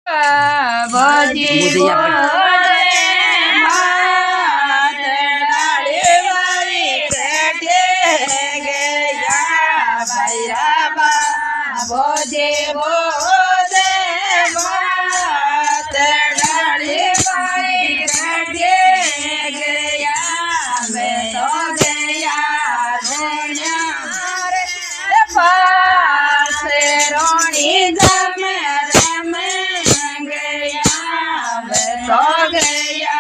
ભજી બોલે માત ડાળે વાળી પેટે ગયા ભૈરવા ભજી બોલે માત ડાળે વાળી પેટે ગયા મેં તો ગયા રોણ્યા રે પાસે રોણી જમે तो गया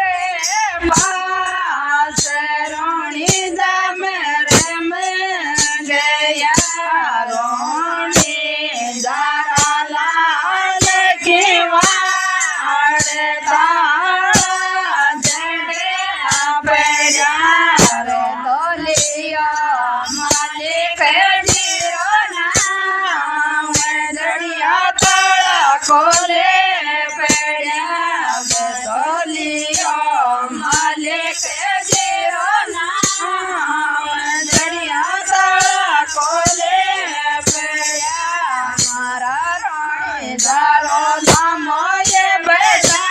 रे पास रोणी जम रम गया रोणी जरा लाल की वाड़ता जड़े बड़ा रे तो लिया मालिक जीरो नाम जड़िया तोड़ा खोले मालिक जीरो नाम जड़िया तारा कोले पड़ा मारा रोणी दारो नामो ये बेटा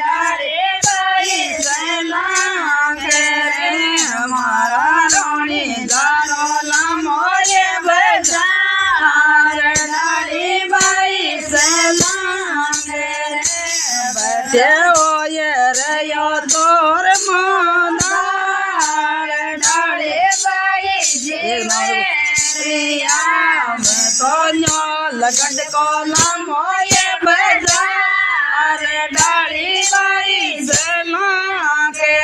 डारे बाई सलाम रे मारा रोणी दारो नामो ये बेटा डारी बाई सलाम रे बच्चे रयो तोर मोदार डाले बाई जिया तो न्यो लगड को लामो ये बाजार डाली बाई जना के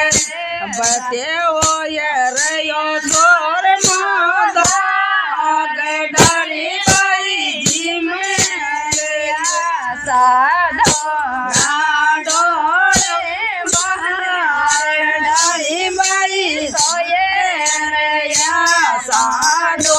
बते ओ ये रयो तोर मोदार डाली बाई जी में साडो बाई सोये रे या साडो